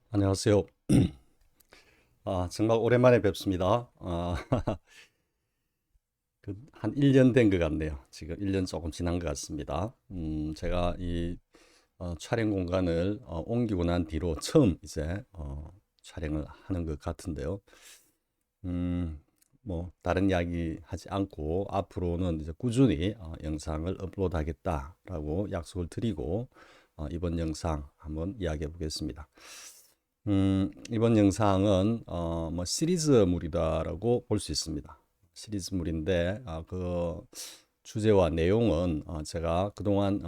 안녕하세요. 정말 오랜만에 뵙습니다. 한 1년 된 것 같네요. 지금 1년 조금 지난 것 같습니다. 제가 이 촬영 공간을 옮기고 난 뒤로 처음 이제 촬영을 하는 것 같은데요. 음, 뭐 다른 이야기 하지 않고 앞으로는 이제 꾸준히 영상을 업로드하겠다라고 약속을 드리고 이번 영상 한번 이야기해 보겠습니다. 이번 영상은 뭐 시리즈물이다라고 볼 수 있습니다. 시리즈물인데 그 주제와 내용은 제가 그동안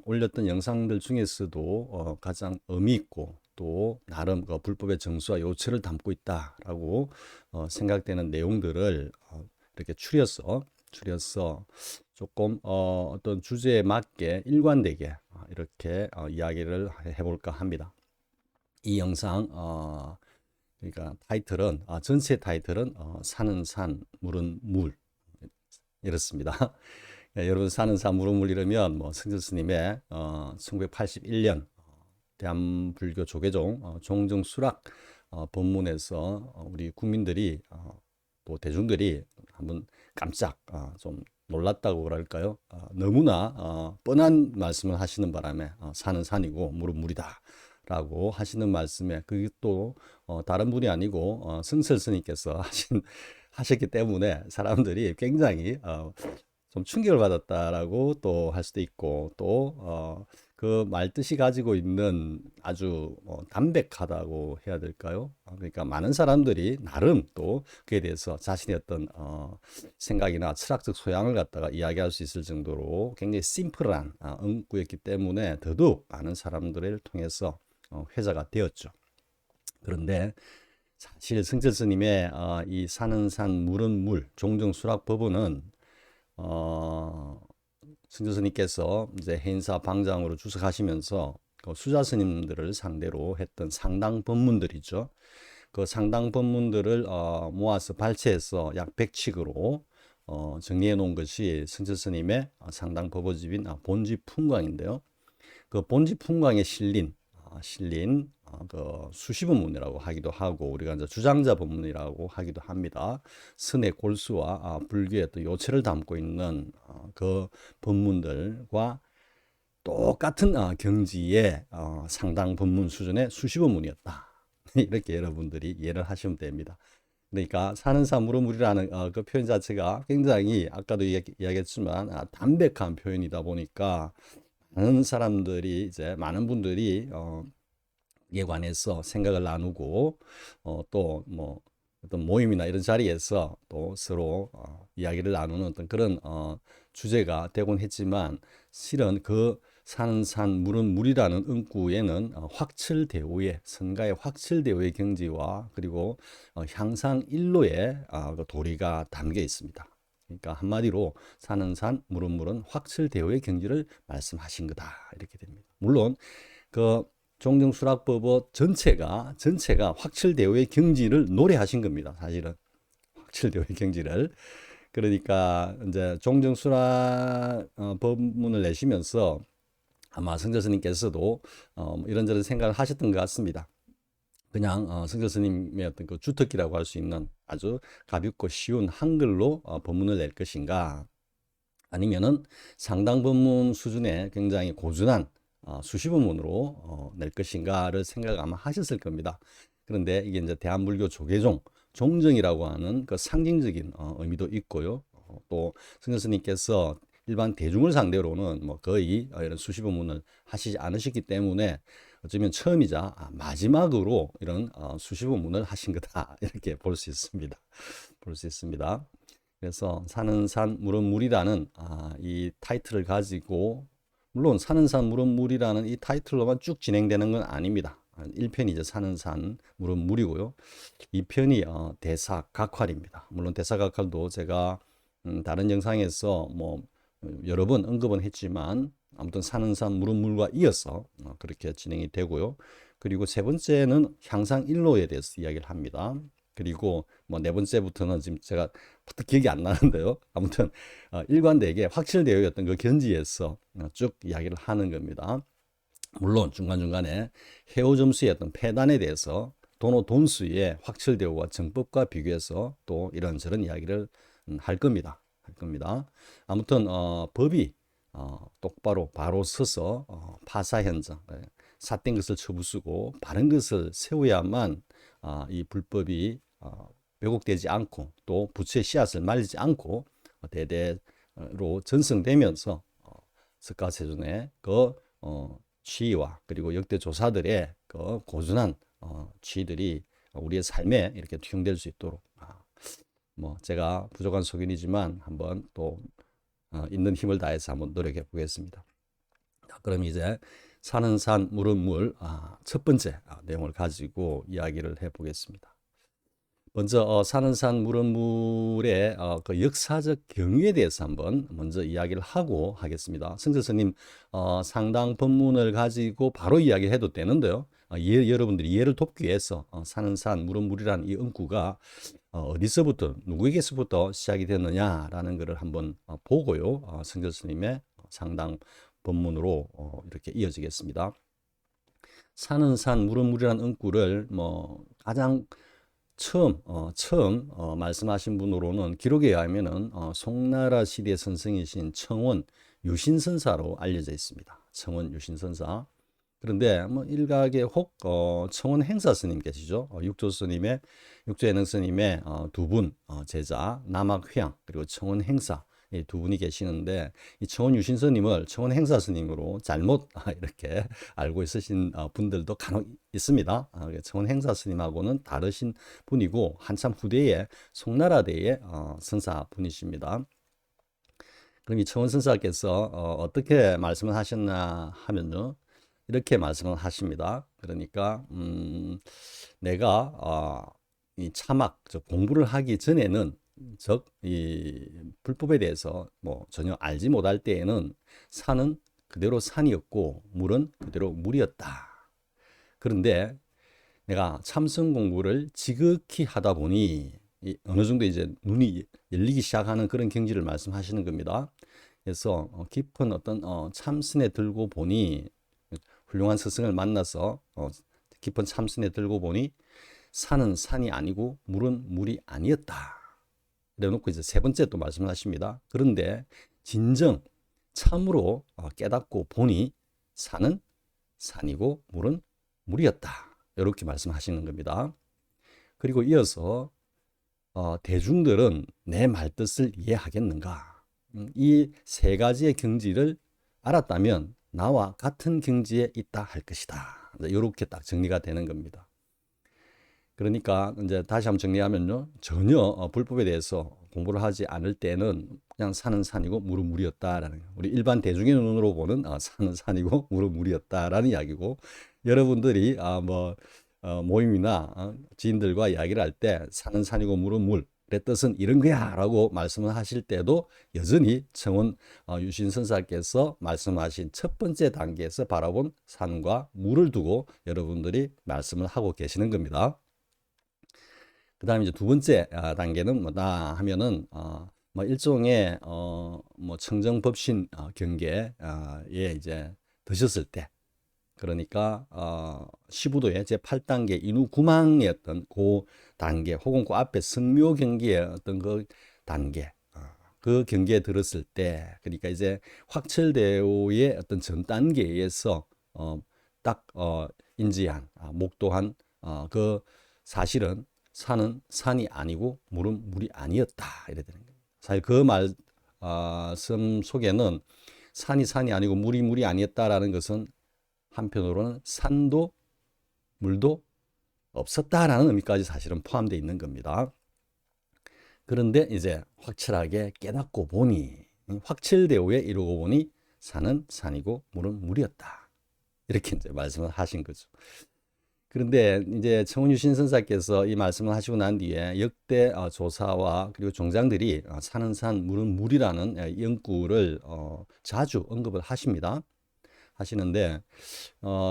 올렸던 영상들 중에서도 가장 의미 있고 또 나름 그 불법의 정수와 요체를 담고 있다라고 생각되는 내용들을 이렇게 추려서 조금 어떤 주제에 맞게 일관되게 이렇게 이야기를 해볼까 합니다. 이 영상 그러니까 타이틀은 전체 타이틀은 사는 산 물은 물 이렇습니다. 예, 여러분 사는 산 물은 물 이러면 뭐 승철 스님의 1981년 대한불교 조계종 종정수락 법문에서 우리 국민들이 또 대중들이 한번 깜짝 좀 놀랐다고 그럴까요? 너무나 뻔한 말씀을 하시는 바람에 산은 산이고 물은 물이다. 라고 하시는 말씀에 그게 또 다른 분이 아니고 승철 스님께서 하셨기 때문에 사람들이 굉장히 좀 충격을 받았다라고 또 할 수도 있고 또 그 말뜻이 가지고 있는 아주 담백하다고 해야 될까요? 그러니까 많은 사람들이 나름 또 그에 대해서 자신의 어떤 생각이나 철학적 소양을 갖다가 이야기할 수 있을 정도로 굉장히 심플한 응구였기 때문에 더더욱 많은 사람들을 통해서 회자가 되었죠. 그런데 사실 승철 스님의 이 사는 산 물은 물 종정수락 법문은 어, 승철 스님께서 이제 해인사 방장으로 주석하시면서 그 수자 스님들을 상대로 했던 상당 법문들이죠. 그 상당 법문들을 모아서 발췌해서 약 100칙으로 정리해 놓은 것이 승철 스님의 상당 법어집인 본지풍광인데요. 그 본지풍광에 실린 그 수시본문이라고 하기도 하고 우리가 이제 주장자 본문이라고 하기도 합니다. 선의 골수와 불교의 또 요체를 담고 있는 그 본문들과 똑같은 경지의 상당 본문 수준의 수시본문이었다. 이렇게 여러분들이 이해를 하시면 됩니다. 그러니까 사는 사물은 물이라는 그 표현 자체가 굉장히 아까도 이야기했지만 담백한 표현이다 보니까 많은 분들이 이에 관해서 생각을 나누고 또 뭐 어떤 모임이나 이런 자리에서 또 서로 이야기를 나누는 어떤 그런 주제가 되곤 했지만 실은 그 사는 산 물은 물이라는 응구에는 확철대오의 선가의 확철대오의 경지와 그리고 향상 일로의 그 도리가 담겨 있습니다. 그러니까 한마디로 사는 산 물은 물은 확철대오의 경지를 말씀하신 거다 이렇게 됩니다. 물론 그 종정수락법어 전체가 확철대오의 경지를 노래하신 겁니다. 사실은 확철대오의 경지를. 그러니까 이제 종정수락 법문을 내시면서 아마 성자 스님께서도 뭐 이런저런 생각을 하셨던 것 같습니다. 그냥 성자 스님의 어떤 그 주특기라고 할 수 있는 아주 가볍고 쉬운 한글로 법문을 낼 것인가, 아니면은 상당 법문 수준의 굉장히 고전한 수시법문으로 낼 것인가를 생각 아마 하셨을 겁니다. 그런데 이게 이제 대한불교 조계종 종정이라고 하는 그 상징적인 의미도 있고요. 또 승려 스님께서 일반 대중을 상대로는 뭐 거의 이런 수시법문을 하시지 않으셨기 때문에 어쩌면 처음이자 마지막으로 이런 수시법문을 하신 거다 이렇게 볼 수 있습니다. 볼 수 있습니다. 그래서 사는 산 물은 물이라는 이 타이틀을 가지고, 물론 사는 산 물은 물이라는 이 타이틀로만 쭉 진행되는 건 아닙니다. 1편이 이제 사는 산 물은 물이고요. 2편이 대사각활입니다. 물론 대사각활도 제가 다른 영상에서 뭐 여러 번 언급은 했지만 아무튼 사는 산 물은 물과 이어서 그렇게 진행이 되고요. 그리고 세 번째는 향상 일로에 대해서 이야기를 합니다. 그리고 뭐 네 번째부터는 지금 제가 기억이 안 나는데요. 아무튼 일관되게 확실되어 있던 그 견지에서 쭉 이야기를 하는 겁니다. 물론 중간중간에 해오 점수의 어떤 폐단에 대해서 돈수의 확철대오와 정법과 비교해서 또 이런저런 이야기를 할 겁니다. 아무튼 법이 똑바로 바로 서서 파사 현장, 삿된 것을 처부수고 바른 것을 세워야만 이 불법이 왜곡되지 않고 또 부처의 씨앗을 말리지 않고 대대로 전승되면서 석가세존의 그 지위와 그리고 역대 조사들의 그 고준한 지위들이 우리의 삶에 이렇게 투영될 수 있도록 뭐 제가 부족한 소견이지만 한번 또 있는 힘을 다해서 한번 노력해 보겠습니다. 그럼 이제 사는 산 물은 물 첫 번째 내용을 가지고 이야기를 해 보겠습니다. 먼저 사는 산 물은 물의 그 역사적 경위에 대해서 한번 먼저 이야기를 하고 하겠습니다. 성철 스님 상당 본문을 가지고 바로 이야기해도 되는데요. 여러분들이 이해를 돕기 위해서 사는 산 물은 물이라는 이 은구가 어디서부터 누구에게서부터 시작이 됐느냐라는 것을 한번 보고요. 성철 스님의 상당 본문으로 이렇게 이어지겠습니다. 사는 산 물은 물이라는 은구를 뭐 가장 처음 말씀하신 분으로는 기록에 의하면은 송나라 시대 선생이신 청원 유신선사로 알려져 있습니다. 청원 유신선사. 그런데 뭐 일각에 혹 청원 행사 스님 계시죠. 육조 스님의 육조예능 스님의 두 분 제자 남학회양 그리고 청원 행사 두 분이 계시는데 이 청원 유신 스님을 청원 행사 스님으로 잘못 이렇게 알고 있으신 분들도 간혹 있습니다. 청원 행사 스님하고는 다르신 분이고 한참 후대에 송나라대의 선사 분이십니다. 그럼 이 청원 선사께서 어떻게 말씀을 하셨나 하면요. 이렇게 말씀을 하십니다. 그러니까 내가 이 차막 공부를 하기 전에는 즉 이 불법에 대해서 뭐 전혀 알지 못할 때에는 산은 그대로 산이었고 물은 그대로 물이었다. 그런데 내가 참선 공부를 지극히 하다 보니 어느 정도 이제 눈이 열리기 시작하는 그런 경지를 말씀하시는 겁니다. 그래서 깊은 어떤 참선에 들고 보니 훌륭한 스승을 만나서 깊은 참선에 들고 보니 산은 산이 아니고 물은 물이 아니었다. 이래놓고 이제 세 번째 또 말씀을 하십니다. 그런데 진정 참으로 깨닫고 보니 산은 산이고 물은 물이었다. 이렇게 말씀하시는 겁니다. 그리고 이어서 대중들은 내 말뜻을 이해하겠는가? 이 세 가지의 경지를 알았다면 나와 같은 경지에 있다 할 것이다. 이렇게 딱 정리가 되는 겁니다. 그러니까 이제 다시 한번 정리하면요. 전혀 불법에 대해서 공부를 하지 않을 때는 그냥 산은 산이고 물은 물이었다라는 거예요. 우리 일반 대중의 눈으로 보는 산은 산이고 물은 물이었다라는 이야기고 여러분들이 모임이나 지인들과 이야기를 할 때 산은 산이고 물은 물의 뜻은 이런 거야 라고 말씀을 하실 때도 여전히 청원 유신선사께서 말씀하신 첫 번째 단계에서 바라본 산과 물을 두고 여러분들이 말씀을 하고 계시는 겁니다. 그 다음에 이제 두 번째 단계는 뭐다 하면은 뭐 일종의 뭐 청정법신 경계에 이제 드셨을 때 그러니까 시부도의 제 8단계 인후 구망의 어떤 그 단계 혹은 그 앞에 성묘 경계의 어떤 그 단계 그 경계에 들었을 때 그러니까 이제 확철대오의 어떤 전 단계에서 딱 인지한 목도한 그 사실은 산은 산이 아니고 물은 물이 아니었다 이래 되는 거예요. 사실 그 말씀 속에는 산이 산이 아니고 물이 물이 아니었다라는 것은 한편으로는 산도 물도 없었다라는 의미까지 사실은 포함되어 있는 겁니다. 그런데 이제 확실하게 깨닫고 보니 확철대오에 이르고 보니 산은 산이고 물은 물이었다. 이렇게 이제 말씀을 하신 거죠. 그런데 이제 청운유신 선사께서 이 말씀을 하시고 난 뒤에 역대 조사와 그리고 종장들이 사는 산 물은 물이라는 연구를 자주 언급을 하시는데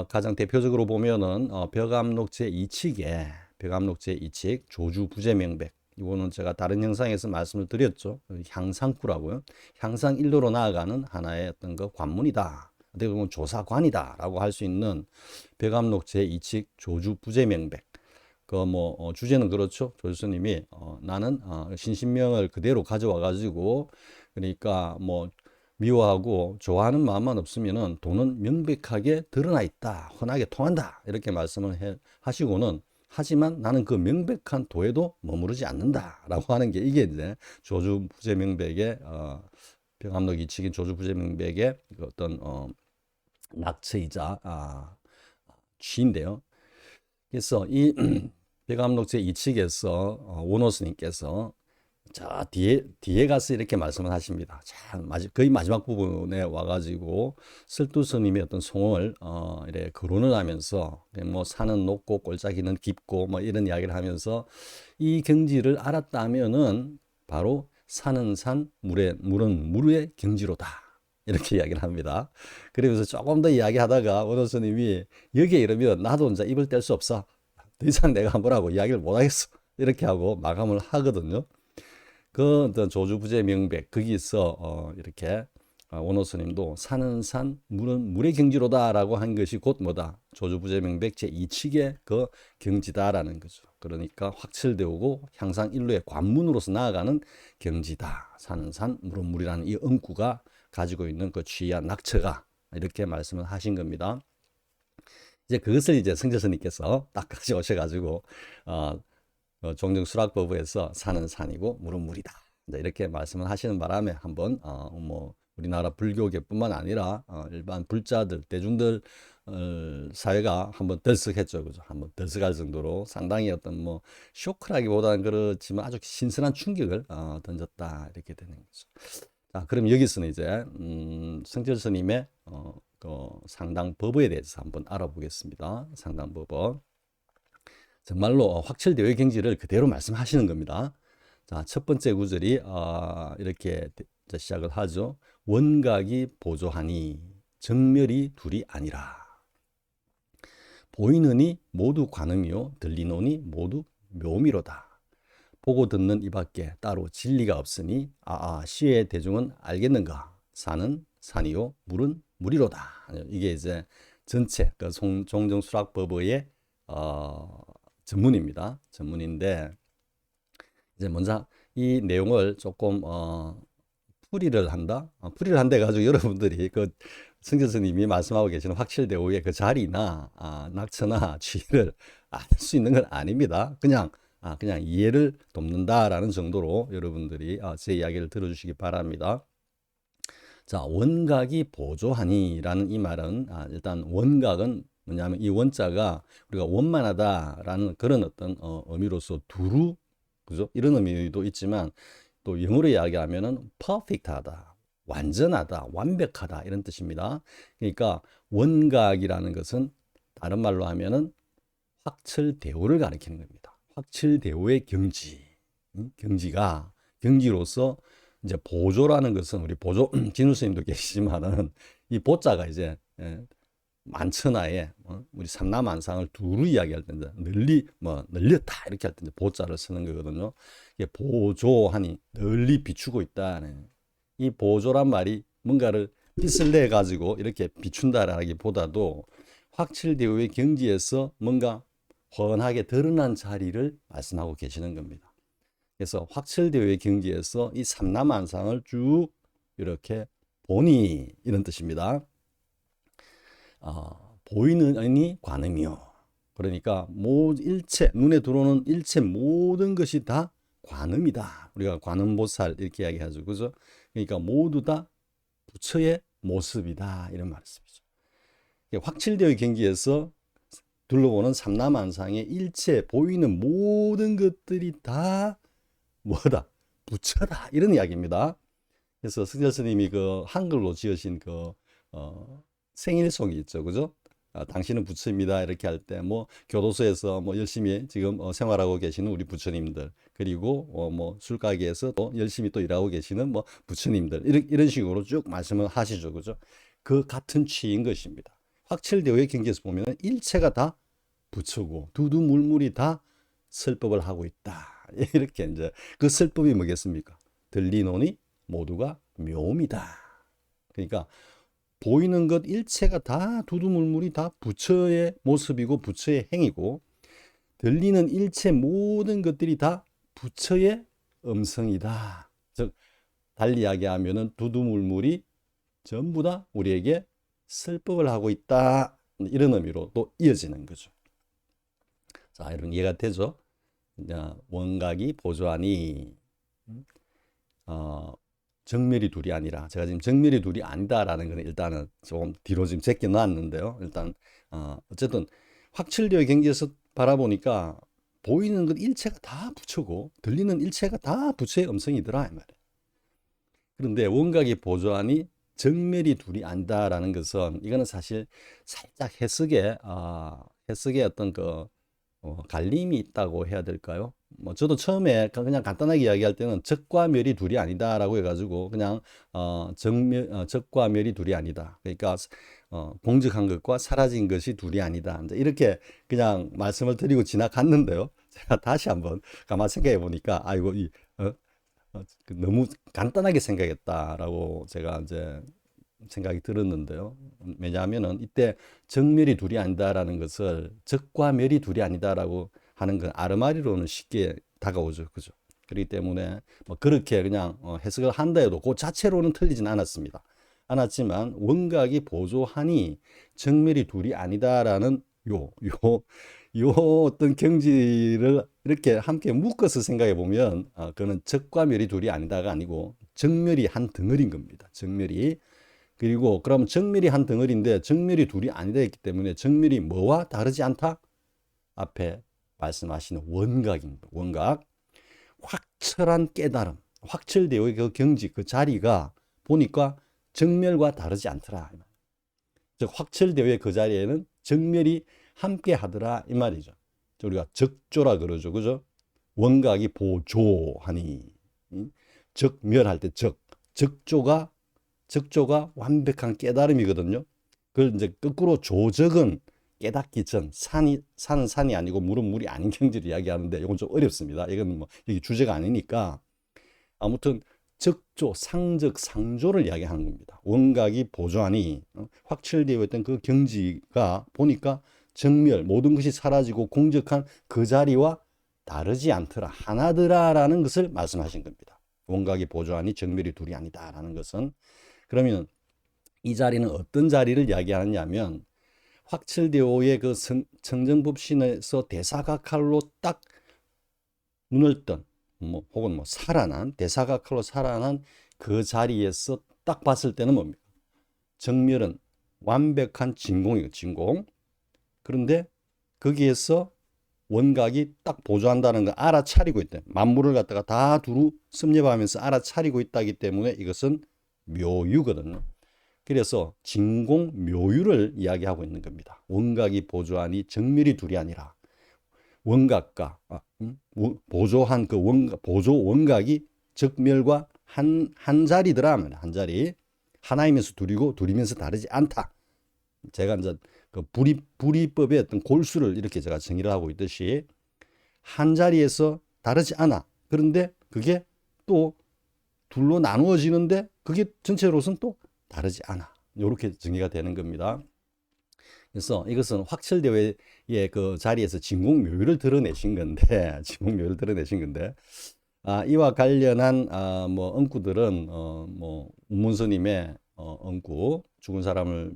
가장 대표적으로 보면은 벽암록 제2칙에 벽암록 제2칙 조주부재명백 이거는 제가 다른 영상에서 말씀을 드렸죠. 향상구라고요. 향상 일로로 나아가는 하나의 어떤 그 관문이다. 어떻게 보면 조사관이다라고 할 수 있는 백암록 제2칙 조주 부재명백. 그 뭐 주제는 그렇죠. 조주스님이 나는 신신명을 그대로 가져와 가지고 그러니까 뭐 미워하고 좋아하는 마음만 없으면은 도는 명백하게 드러나 있다. 흔하게 통한다. 이렇게 말씀을 하시고는 하지만 나는 그 명백한 도에도 머무르지 않는다라고 하는 게 이게 이제 조주부재명백의 백암록 이칙인 조주부재명백의 그 어떤 낙처이자 취인데요. 그래서 이 백암록 제2칙에서 원호 스님께서 자 뒤에 가서 이렇게 말씀을 하십니다. 자, 거의 마지막 부분에 와가지고 설두 스님의 어떤 송을 이렇게 거론을 하면서 뭐 산은 높고 골짜기는 깊고 뭐 이런 이야기를 하면서 이 경지를 알았다면은 바로 산은 산, 물은 물의 경지로다. 이렇게 이야기를 합니다. 그러면서 조금 더 이야기하다가 원호 스님이 여기에 이르면 나도 이제 입을 뗄 수 없어. 더 이상 내가 뭐라고 이야기를 못 하겠어. 이렇게 하고 마감을 하거든요. 그 어떤 조주부재 명백 거기서 이렇게 원호 스님도 산은 산, 물은 물의 경지로다라고 한 것이 곧 뭐다? 조주부재 명백 제2칙의 그 경지다라는 거죠. 그러니까 확철되고 향상 일루의 관문으로서 나아가는 경지다. 산은 산, 물은 물이라는 이 응구가 가지고 있는 그 취한 낙처가 이렇게 말씀을 하신 겁니다. 이제 그것을 이제 성철스님께서 딱 가져오셔가지고 종정수락법에서 산은 산이고 물은 물이다. 이렇게 말씀을 하시는 바람에 한번 뭐 우리나라 불교계뿐만 아니라 일반 불자들 대중들 사회가 한번 들썩했죠, 그죠? 한번 들썩할 정도로 상당히 어떤 뭐 쇼크라기보다는 그렇지만 아주 신선한 충격을 던졌다 이렇게 되는 거죠. 자, 그럼 여기서는 이제 성철 스님의 그 상당법어에 대해서 한번 알아보겠습니다. 상당법어. 정말로 확철대오의 경지를 그대로 말씀하시는 겁니다. 자, 첫 번째 구절이 이렇게 시작을 하죠. 원각이 보조하니 정멸이 둘이 아니라. 보이느니 모두 관음이요 들리노니 모두 묘미로다. 보고 듣는 이밖에 따로 진리가 없으니 시의 대중은 알겠는가? 산은 산이요 물은 물이로다. 이게 이제 전체 그 종정수락법의 전문입니다. 전문인데 이제 먼저 이 내용을 조금 풀이를 한다. 풀이를 한다 가지고 여러분들이 그 성철스님이 말씀하고 계시는 확철대오의 그 자리나 낙처나 취를 알 수 있는 건 아닙니다. 그냥 이해를 돕는다라는 정도로 여러분들이 제 이야기를 들어주시기 바랍니다. 자, 원각이 보조하니라는 이 말은 일단 원각은 뭐냐면 이 원자가 우리가 원만하다라는 그런 어떤 의미로서 두루 그죠? 이런 의미도 있지만 또 영어로 이야기하면은 perfect하다, 완전하다, 완벽하다 이런 뜻입니다. 그러니까 원각이라는 것은 다른 말로 하면은 확철대오를 가리키는 겁니다. 확철대오의 경지, 경지로서 이제 보조라는 것은 우리 보조 진우 스님도 계시지만은 이 보자가 이제 만천하에 우리 삼라만상을 두루 이야기할 때 널렸다 이렇게 할 때 보자를 쓰는 거거든요. 이게 보조하니 널리 비추고 있다. 이 보조란 말이 뭔가를 빛을 내 가지고 이렇게 비춘다라기보다도 확철대오의 경지에서 뭔가 훤하게 드러난 자리를 말씀하고 계시는 겁니다. 그래서 확철대오의 경지에서 이 삼라만상을 쭉 이렇게 보니 이런 뜻입니다. 보이느니 관음이요. 그러니까 일체 눈에 들어오는 일체 모든 것이 다 관음이다. 우리가 관음보살 이렇게 이야기하죠, 그죠? 그러니까 모두 다 부처의 모습이다 이런 말씀이죠. 확철대오의 경지에서 둘러보는 삼라만상의 일체 보이는 모든 것들이 다 뭐다? 부처다 이런 이야기입니다. 그래서 승철 스님이 그 한글로 지으신 그 생일송이 있죠, 그죠? 당신은 부처입니다 이렇게 할 때 뭐 교도소에서 뭐 열심히 지금 생활하고 계시는 우리 부처님들 그리고 뭐 술가게에서 또 열심히 또 일하고 계시는 뭐 부처님들 이런 식으로 쭉 말씀을 하시죠, 그죠? 그 같은 취인 것입니다. 확철대오의 경지에서 보면 일체가 다 부처고 두두물물이 다 설법을 하고 있다. 이렇게 이제 그 설법이 뭐겠습니까? 들리노니 모두가 묘미다. 그러니까 보이는 것 일체가 다 두두물물이 다 부처의 모습이고 부처의 행위고, 들리는 일체 모든 것들이 다 부처의 음성이다. 즉 달리 이야기하면은 두두물물이 전부 다 우리에게 설법을 하고 있다. 이런 의미로 또 이어지는 거죠. 자, 이런 이해가 되죠? 원각이 보조하니 정멸이 둘이 아니라, 제가 지금 정멸이 둘이 아니다라는 거는 일단은 조금 뒤로 지금 제껴 놨는데요. 일단 어쨌든 확철대오의 경지에서 바라보니까 보이는 것 일체가 다 부처고 들리는 일체가 다 부처의 음성이더라 이 말이에요. 그런데 원각이 보조하니 정멸이 둘이 아니다라는 것은, 이거는 사실 살짝 해석에 어떤 갈림이 있다고 해야 될까요? 뭐 저도 처음에 그냥 간단하게 이야기할 때는 적과 멸이 둘이 아니다라고 해가지고 그냥 적과 멸이 둘이 아니다. 그러니까 공적한 것과 사라진 것이 둘이 아니다. 이제 이렇게 그냥 말씀을 드리고 지나갔는데요. 제가 다시 한번 가만 생각해 보니까 아이고 너무 간단하게 생각했다라고 제가 이제 생각이 들었는데요. 왜냐하면은 이때 정멸이 둘이 아니다라는 것을 적과 멸이 둘이 아니다라고 하는 건 아르마리로는 쉽게 다가오죠. 그죠? 그렇기 때문에 뭐 그렇게 그냥 해석을 한다 해도 그 자체로는 틀리진 않았지만 원각이 보조하니 정멸이 둘이 아니다라는 요 어떤 경지를 이렇게 함께 묶어서 생각해 보면 그거는 적과 멸이 둘이 아니다가 아니고 정멸이 한 덩어리인 겁니다. 정멸이. 그리고 그럼 정멸이 한 덩어리인데 정멸이 둘이 아니다 했기 때문에 정멸이 뭐와 다르지 않다? 앞에 말씀하시는 원각입니다. 원각. 확철한 깨달음, 확철대오의 그 경지, 그 자리가 보니까 정멸과 다르지 않더라. 즉 확철대오의 그 자리에는 정멸이 함께 하더라 이 말이죠. 우리가 적조라 그러죠. 그죠? 원각이 보조하니, 적멸할 때 적조가 완벽한 깨달음이거든요. 그걸 이제 거꾸로 조적은 깨닫기 전, 산은 산이 아니고 물은 물이 아닌 경지를 이야기하는데 이건 좀 어렵습니다. 이건 뭐 여기 주제가 아니니까. 아무튼 적조, 상적, 상조를 이야기하는 겁니다. 원각이 보조하니 확철되어 있던 그 경지가 보니까 정멸, 모든 것이 사라지고 공적한 그 자리와 다르지 않더라, 하나더라라는 것을 말씀하신 겁니다. 원각이 보조하니 정멸이 둘이 아니다라는 것은, 그러면 이 자리는 어떤 자리를 이야기하느냐면 확철대오의 그 청정법신에서 대사각칼로 딱 눈을 뜬 혹은 살아난, 대사각칼로 살아난 그 자리에서 딱 봤을 때는 뭡니까? 정멸은 완벽한 진공이에요. 진공. 그런데 거기에서 원각이 딱 보조한다는 걸 알아차리고 있다. 만물을 갖다가 다 두루 섭렵하면서 알아차리고 있다기 때문에 이것은 묘유거든요. 그래서 진공 묘유를 이야기하고 있는 겁니다. 원각이 보조하니 정멸이 둘이 아니라 원각과 보조한 그 보조 원각이 적멸과 한 자리더라. 한 자리. 하나이면서 둘이고 둘이면서 다르지 않다. 제가 이제 그 불이법의 어떤 골수를 이렇게 제가 정의를 하고 있듯이 한 자리에서 다르지 않아. 그런데 그게 또 둘로 나누어지는데 그게 전체로서는 또 다르지 않아. 이렇게 정의가 되는 겁니다. 그래서 이것은 확철대오의 그 자리에서 진공묘유를 드러내신 건데, 이와 관련한 뭐 응구들은 뭐 운문스님의 응구, 죽은 사람을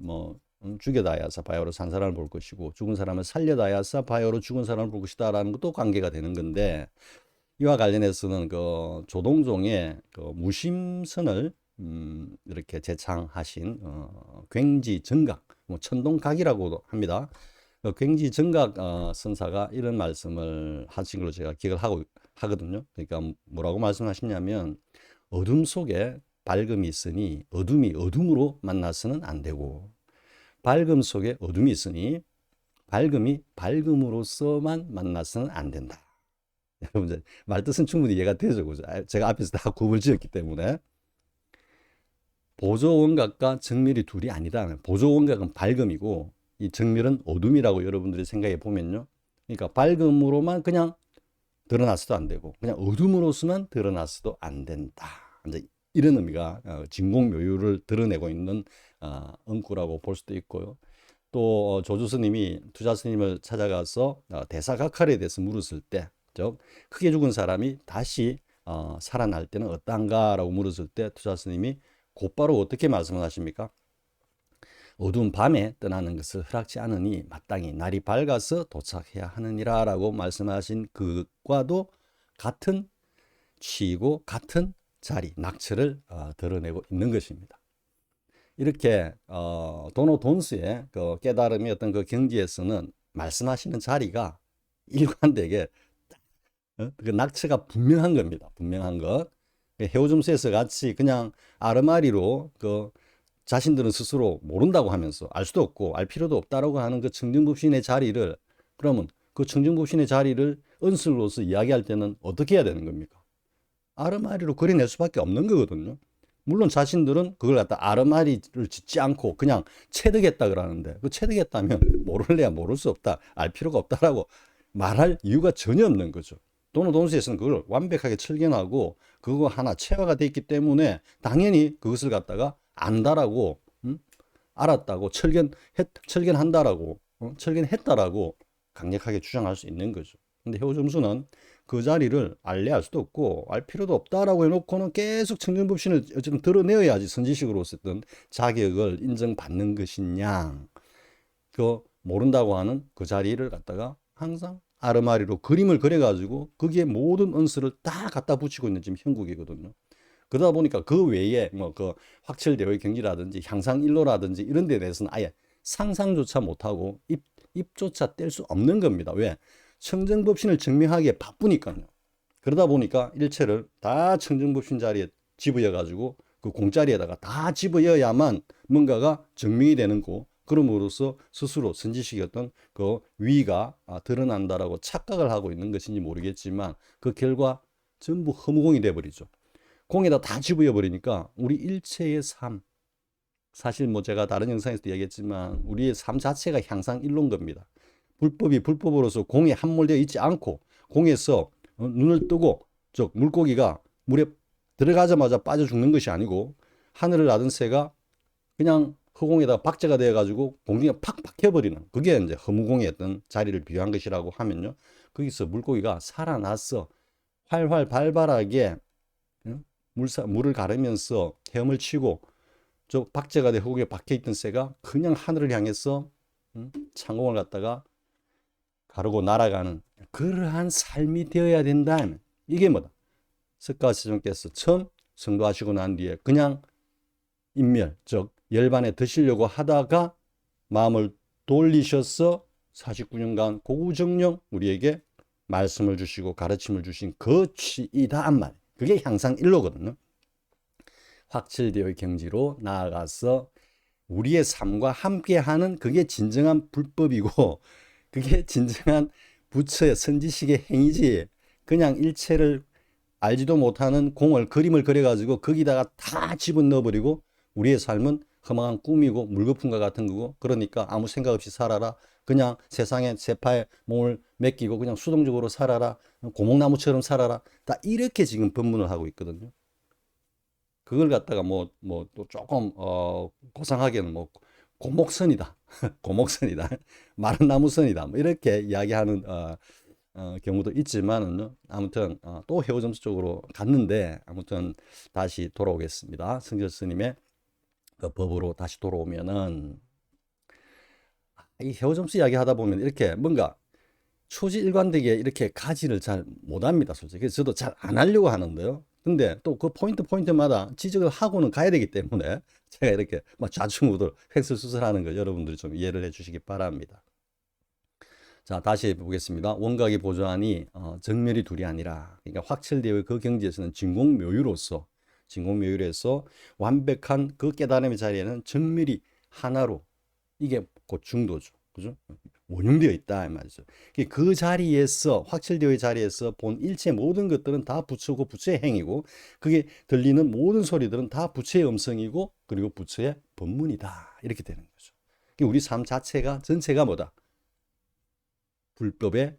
죽여다야사 바야로 산 사람을 볼 것이고 죽은 사람을 살려다야사 바야로 죽은 사람을 볼 것이다라는 것도 관계가 되는 건데, 이와 관련해서는 그 조동종의 그 무심선을 이렇게 제창하신 굉지정각, 천동각이라고도 합니다. 굉지정각 선사가 이런 말씀을 하신 걸로 제가 기억을 하거든요. 그러니까 뭐라고 말씀하시냐면 어둠 속에 밝음이 있으니 어둠이 어둠으로 만나서는 안 되고, 밝음 속에 어둠이 있으니 밝음이 밝음으로서만 만나서는 안 된다. 여러분 말뜻은 충분히 이해가 되죠. 그죠? 제가 앞에서 다 굽을 지었기 때문에. 보조원각과 정멸이 둘이 아니다. 보조원각은 밝음이고 이 정멸은 어둠이라고 여러분들이 생각해 보면요. 그러니까 밝음으로만 그냥 드러났어도 안 되고 그냥 어둠으로서만 드러났어도 안 된다. 이제 이런 의미가 진공묘유를 드러내고 있는 응구라고 볼 수도 있고요. 또 조주 스님이 투자 스님을 찾아가서 대사각활에 대해서 물었을 때, 즉 크게 죽은 사람이 다시 살아날 때는 어떠한가라고 물었을 때 투자 스님이 곧바로 어떻게 말씀을 하십니까? 어두운 밤에 떠나는 것을 허락지 않으니 마땅히 날이 밝아서 도착해야 하느니라 라고 말씀하신 그것과도 같은 취이고 같은 자리, 낙처를 드러내고 있는 것입니다. 이렇게 도노돈스의 그 깨달음의 어떤 그 경지에서는 말씀하시는 자리가 일관되게 그 낙처가 분명한 겁니다. 분명한 것. 해오점수에서 같이 그냥 아르마리로 그 자신들은 스스로 모른다고 하면서 알 수도 없고 알 필요도 없다라고 하는 그 청정법신의 자리를, 그러면 그 청정법신의 자리를 은술로서 이야기할 때는 어떻게 해야 되는 겁니까? 아르마리로 그려낼 수밖에 없는 거거든요. 물론 자신들은 그걸 갖다 아르마리를 짓지 않고 그냥 체득했다 그러는데, 그 체득했다면 모를래야 모를 수 없다, 알 필요가 없다라고 말할 이유가 전혀 없는 거죠. 도노돈스에서는 그걸 완벽하게 철견하고 그거 하나 체화가 돼 있기 때문에 당연히 그것을 갖다가 안다라고, 알았다고, 철견한다라고, 철견했다라고 강력하게 주장할 수 있는 거죠. 근데 해오점수는 그 자리를 알래 알 수도 없고 알 필요도 없다라고 해놓고는 계속 청정법신을 어쨌든 드러내어야지 선지식으로서 어떤 자격을 인정받는 것이냐, 그 모른다고 하는 그 자리를 갖다가 항상 아르마리로 그림을 그려가지고 거기에 모든 은수를 다 갖다 붙이고 있는 지금 형국이거든요. 그러다 보니까 그 외에 뭐 그 확철대오의 경지라든지 향상일로라든지 이런 데 대해서는 아예 상상조차 못하고 입조차 뗄 수 없는 겁니다. 왜? 청정법신을 증명하기에 바쁘니까요. 그러다 보니까 일체를 다 청정법신 자리에 집어여 가지고 그 공자리에다가 다 집어여야만 뭔가가 증명이 되는 거, 그럼으로써 스스로 선지식이었던 그 위가 드러난다라고 착각을 하고 있는 것인지 모르겠지만 그 결과 전부 허무공이 돼버리죠. 공에다 다 집어여 버리니까 우리 일체의 삶, 사실 뭐 제가 다른 영상에서도 얘기했지만 우리의 삶 자체가 향상일로인 겁니다. 불법이 불법으로서 공에 함몰되어 있지 않고 공에서 눈을 뜨고 즉 물고기가 물에 들어가자마자 빠져 죽는 것이 아니고 하늘을 나던 새가 그냥 허공에다 박제가 되어 가지고 공중에 팍 박혀버리는, 그게 이제 허무공의 어떤 자리를 비유한 것이라고 하면요, 거기서 물고기가 살아나서 활활 발발하게 물을 가르면서 헤엄을 치고 저 박제가 돼 허공에 박혀있던 새가 그냥 하늘을 향해서 창공을 갖다가 가르고 날아가는 그러한 삶이 되어야 된다. 이게 뭐다? 석가시종께서 처음 성도하시고 난 뒤에 그냥 인멸, 즉 열반에 드시려고 하다가 마음을 돌리셔서 49년간 고구정령 우리에게 말씀을 주시고 가르침을 주신 그 취이다 한 말. 그게 향상일로거든요. 확철대오의 경지로 나아가서 우리의 삶과 함께하는 그게 진정한 불법이고 그게 진정한 부처의 선지식의 행위지, 그냥 일체를 알지도 못하는 공을 그림을 그려가지고 거기다가 다 집어넣어버리고 우리의 삶은 허망한 꿈이고 물거품과 같은 거고, 그러니까 아무 생각 없이 살아라, 그냥 세상에 세파에 몸을 맡기고 그냥 수동적으로 살아라, 고목나무처럼 살아라, 다 이렇게 지금 법문을 하고 있거든요. 그걸 갖다가 또 조금 고상하게는 뭐 고목선이다 고목선이다 마른 나무선이다 뭐 이렇게 이야기하는 경우도 있지만은 아무튼 또 해오점수 쪽으로 갔는데, 아무튼 다시 돌아오겠습니다. 성철 스님의 그 법으로 다시 돌아오면은 이 해오점수 이야기 하다 보면 이렇게 뭔가 초지일관되게 이렇게 가지를 잘 못합니다, 솔직히. 그래서 저도 잘 안 하려고 하는데요. 근데 또 그 포인트마다 지적을 하고는 가야 되기 때문에 제가 이렇게 막 좌충우돌 횡설수설하는 거 여러분들이 좀 이해를 해 주시기 바랍니다. 자, 다시 보겠습니다. 원각이 보조하니 정멸이 둘이 아니라, 그러니까 확철대오의 그 경지에서는 진공묘유로서 완벽한 그 깨달음의 자리에는 정멸이 하나로, 이게 곧 중도죠. 그죠? 원흉되어 있다 이 말이죠. 그 자리에서, 확철대오의 자리에서 본 일체 모든 것들은 다 부처고 부처의 행위고, 그게 들리는 모든 소리들은 다 부처의 음성이고 그리고 부처의 법문이다, 이렇게 되는 거죠. 우리 삶 자체가 전체가 뭐다? 불법의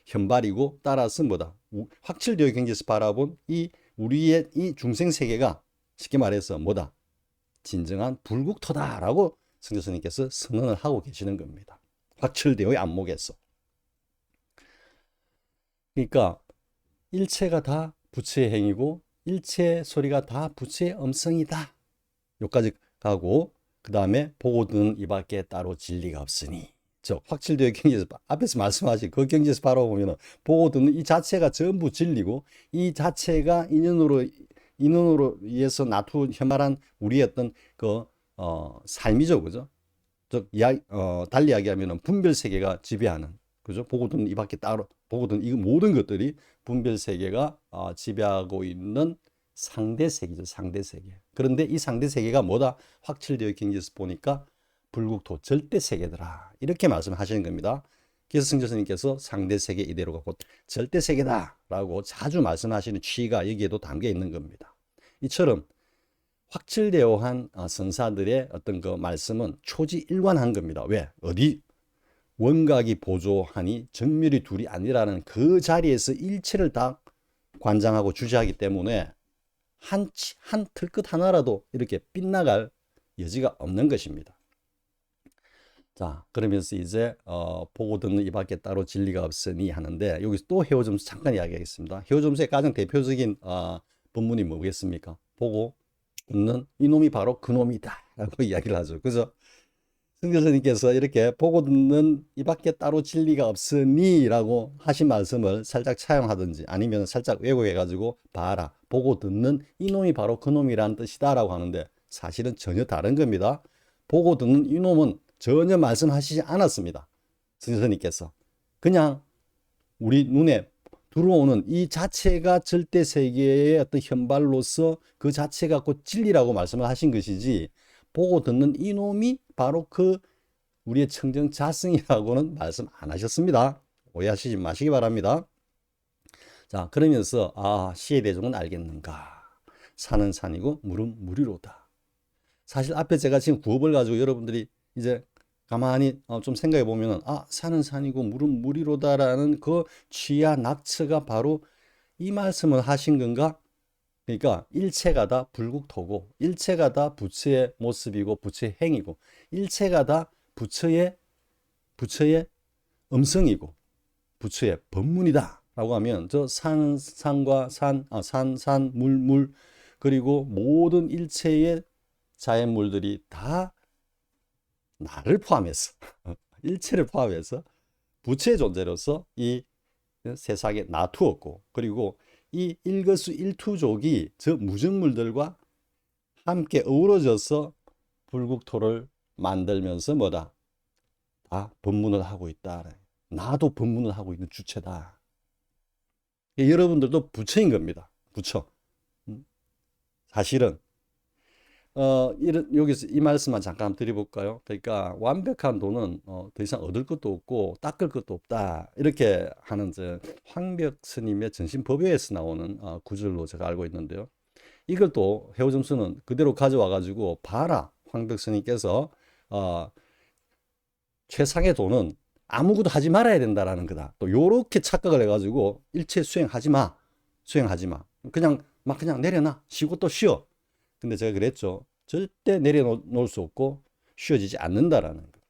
현발이고, 따라서 뭐다? 확철대오의 경지에서 바라본 이 우리의 이 중생세계가 쉽게 말해서 뭐다? 진정한 불국토다라고 성자 스님께서 선언을 하고 계시는 겁니다. 확철대오의 안목에서. 그러니까 일체가 다 부처의 행위고 일체 소리가 다 부처의 음성이다. 여기까지 가고 그 다음에 보고 듣는 이밖에 따로 진리가 없으니, 저 확철대오의 경지에서 앞에서 말씀하신 그 경지에서 바로 보면은 보고 듣는 이 자체가 전부 진리고 이 자체가 인연으로 의해서 나투 현말한 우리의 어떤 그 삶이죠, 그죠? 즉 달리 이야기하면은 분별 세계가 지배하는, 그죠? 보고 듣는 이밖에 따로 보고 듣는 이 모든 것들이 분별 세계가 지배하고 있는 상대 세계죠, 상대 세계. 그런데 이 상대 세계가 뭐다? 확철되어 경지에서 보니까 불국토 절대 세계더라, 이렇게 말씀하시는 겁니다. 그래서 승자 스님께서 상대 세계 이대로가 곧 절대 세계다라고 자주 말씀하시는 취가 여기에도 담겨 있는 겁니다. 이처럼 확철대오한 선사들의 어떤 그 말씀은 초지일관한 겁니다. 왜? 어디? 원각이 보조하니 정멸이 둘이 아니라는 그 자리에서 일체를 다 관장하고 주재하기 때문에 한 틀끝 하나라도 이렇게 빗나갈 여지가 없는 것입니다. 자, 그러면서 이제 보고 듣는 이밖에 따로 진리가 없으니 하는데, 여기서 또 해오점수 잠깐 이야기하겠습니다. 해오점수의 가장 대표적인 본문이 뭐겠습니까? 보고 듣는 이놈이 바로 그놈이다 라고 이야기를 하죠. 그죠? 승자스님께서 이렇게 보고 듣는 이밖에 따로 진리가 없으니 라고 하신 말씀을 살짝 차용하든지 아니면 살짝 왜곡해 가지고 봐라, 보고 듣는 이놈이 바로 그놈이라는 뜻이다 라고 하는데, 사실은 전혀 다른 겁니다. 보고 듣는 이놈은 전혀 말씀하시지 않았습니다. 승자스님께서 그냥 우리 눈에 들어오는 이 자체가 절대 세계의 어떤 현발로서 그 자체가 곧 진리라고 말씀을 하신 것이지, 보고 듣는 이놈이 바로 그 우리의 청정 자성이라고는 말씀 안 하셨습니다. 오해하시지 마시기 바랍니다. 자, 그러면서 시의 대종은 알겠는가? 산은 산이고 물은 물이로다. 사실 앞에 제가 지금 구업을 가지고 여러분들이 이제 가만히 좀 생각해 보면은 산은 산이고 물은 물이로다라는 그 취야 낙처가 바로 이 말씀을 하신 건가? 그러니까 일체가 다 불국토고 일체가 다 부처의 모습이고 부처의 행위고 일체가 다 부처의 음성이고 부처의 법문이다 라고 하면 저 산과 산, 물 그리고 모든 일체의 자연물들이 다 나를 포함해서 일체를 포함해서 부처의 존재로서 이 세상에 나투었고, 그리고 이 일거수일투족이 저 무정물들과 함께 어우러져서 불국토를 만들면서 뭐다? 다 법문을 하고 있다. 나도 법문을 하고 있는 주체다. 여러분들도 부처인 겁니다. 부처. 사실은 여기서 이 말씀만 잠깐 드려볼까요? 그러니까 완벽한 도는 더 이상 얻을 것도 없고 닦을 것도 없다, 이렇게 하는 황벽 스님의 전신법요에서 나오는 구절로 제가 알고 있는데요. 이걸 또 해오점수는 그대로 가져와 가지고 봐라, 황벽 스님께서 최상의 도는 아무것도 하지 말아야 된다라는 거다, 또 요렇게 착각을 해가지고 일체 수행하지 마 그냥 내려놔, 쉬고 또 쉬어. 근데 제가 그랬죠. 절대 내려놓을 수 없고 쉬어지지 않는다라는 것.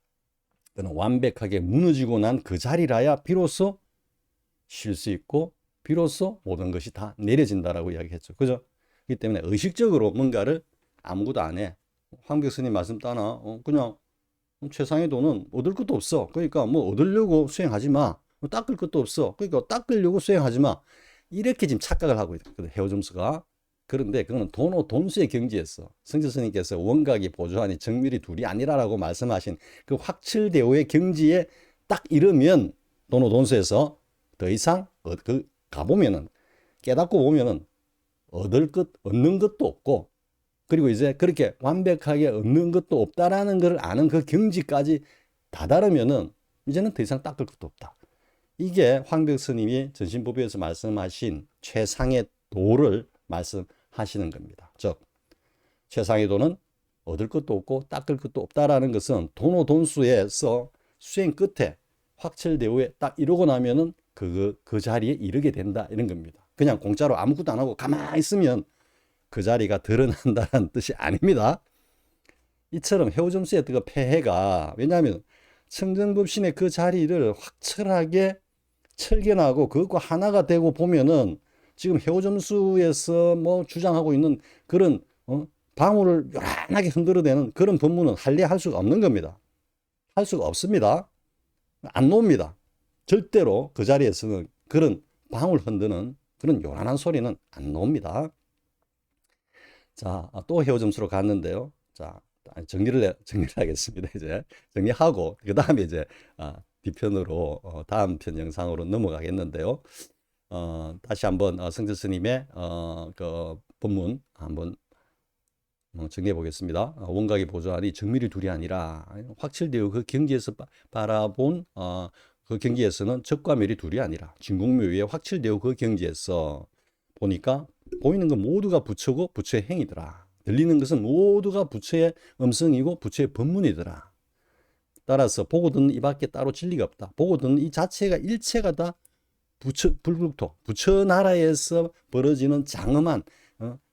그는 완벽하게 무너지고 난 그 자리라야 비로소 쉴 수 있고 비로소 모든 것이 다 내려진다라고 이야기했죠. 그죠? 그렇기 때문에 의식적으로 뭔가를 아무것도 안 해. 황벽 스님 말씀 따나 그냥 최상의 도는 얻을 것도 없어. 그러니까 뭐 얻으려고 수행하지 마. 닦을 것도 없어. 그러니까 닦으려고 수행하지 마. 이렇게 지금 착각을 하고 있거든, 해오점수가. 그런데 그거는 돈수의 경지에서 성자 스님께서 원각이 보조하니 정밀이 둘이 아니라라고 말씀하신 그 확철대오의 경지에 딱 이르면 돈수에서 더 이상 가보면은, 깨닫고 보면은 얻는 것도 없고, 그리고 이제 그렇게 완벽하게 얻는 것도 없다라는 걸 아는 그 경지까지 다다르면은 이제는 더 이상 닦을 것도 없다. 이게 황벽 스님이 전신법요에서 말씀하신 최상의 도를 말씀하시는 겁니다. 즉 최상의 도는 얻을 것도 없고 닦을 것도 없다라는 것은 돈수에서 수행 끝에 확철대오에 딱 이루고 나면은 그 자리에 이르게 된다, 이런 겁니다. 그냥 공짜로 아무것도 안 하고 가만히 있으면 그 자리가 드러난다는 뜻이 아닙니다. 이처럼 해오점수의 그 폐해가, 왜냐하면 청정법신의 그 자리를 확철하게 철견하고 그것과 하나가 되고 보면은 지금 해오점수에서 뭐 주장하고 있는 그런 방울을 요란하게 흔들어대는 그런 법문은 할래할 수가 없는 겁니다. 할 수가 없습니다. 안 놓습니다. 절대로 그 자리에서는 그런 방울 흔드는 그런 요란한 소리는 안 놓습니다. 자, 또 해오점수로 갔는데요. 자, 정리를 하겠습니다. 이제 정리하고 그 다음에 이제 뒤편으로 다음 편 영상으로 넘어가겠는데요. 다시 한번 성철 스님의 그 본문 한번 정리해 보겠습니다. 원각이 보조하니 정밀이 둘이 아니라 확철되어 그 경지에서 바라본 그 경지에서는 적과 멸이 둘이 아니라 진공묘에 확철되어 그 경지에서 보니까 보이는 건 모두가 부처고 부처의 행위더라. 들리는 것은 모두가 부처의 음성이고 부처의 법문이더라. 따라서 보고 듣는 이밖에 따로 진리가 없다. 보고 듣는 이 자체가 일체가 다 부처 불국토, 부처 나라에서 벌어지는 장엄한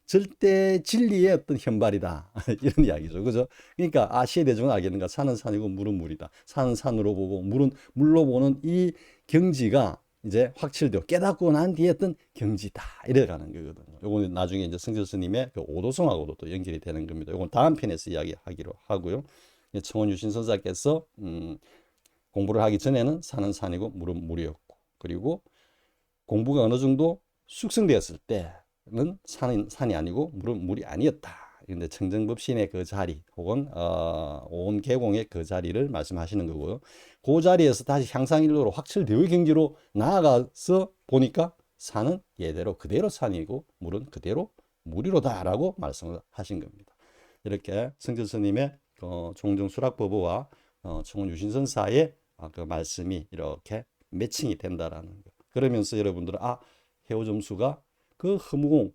절대 진리의 어떤 현발이다. 이런 이야기죠. 그죠? 그러니까 아시아 대중은 알겠는가? 산은 산이고 물은 물이다. 산은 산으로 보고 물은 물로 보는 이 경지가 이제 확실되어 깨닫고 난 뒤에 어떤 경지다. 이래가는 거거든요. 요거는 나중에 이제 성철 스님의 그 오도성하고도 또 연결이 되는 겁니다. 요건 다음 편에서 이야기하기로 하고요. 청원 유신 선사께서 공부를 하기 전에는 산은 산이고 물은 물이었고, 그리고 공부가 어느 정도 숙성되었을 때는 산이 아니고 물은 물이 아니었다. 근데 청정법신의 그 자리 혹은 온 계공의 그 자리를 말씀하시는 거고요. 그 자리에서 다시 향상일로로 확철대의 경지로 나아가서 보니까 산은 예대로 그대로 산이고 물은 그대로 물이로다라고 말씀을 하신 겁니다. 이렇게 성철 스님의 종정수락법어와 청원 유신선사의 그 말씀이 이렇게 매칭이 된다라는 거. 그러면서 여러분들은 해오점수가 그 허무공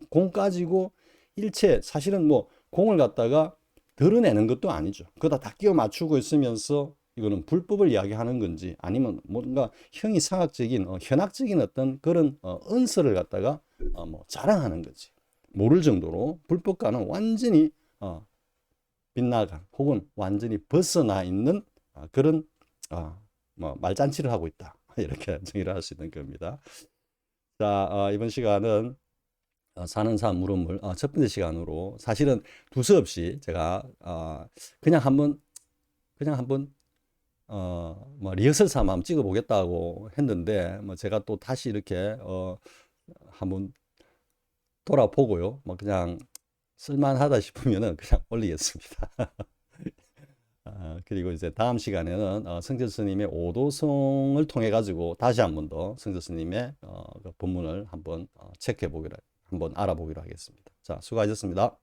공 가지고 일체 사실은 뭐 공을 갖다가 드러내는 것도 아니죠. 그다 다 끼워 맞추고 있으면서 이거는 불법을 이야기하는 건지 아니면 뭔가 형이상학적인 현학적인 어떤 그런 은서를 갖다가 뭐 자랑하는 거지. 모를 정도로 불법과는 완전히 빗나간 혹은 완전히 벗어나 있는 그런 뭐 말잔치를 하고 있다. 이렇게 정의를 할 수 있는 겁니다. 자, 이번 시간은 사는 산 물은 물 첫 번째 시간으로 사실은 두서없이 제가 그냥 한번 뭐 리허설 삼아 한번 찍어 보겠다고 했는데 뭐 제가 또 다시 이렇게 한번 돌아보고요. 뭐 그냥 쓸만하다 싶으면은 그냥 올리겠습니다. 그리고 이제 다음 시간에는 성철 스님의 오도성을 통해 가지고 다시 한번 더 성철 스님의 그 본문을 한번 체크해 보기로, 한번 알아보기로 하겠습니다. 자, 수고하셨습니다.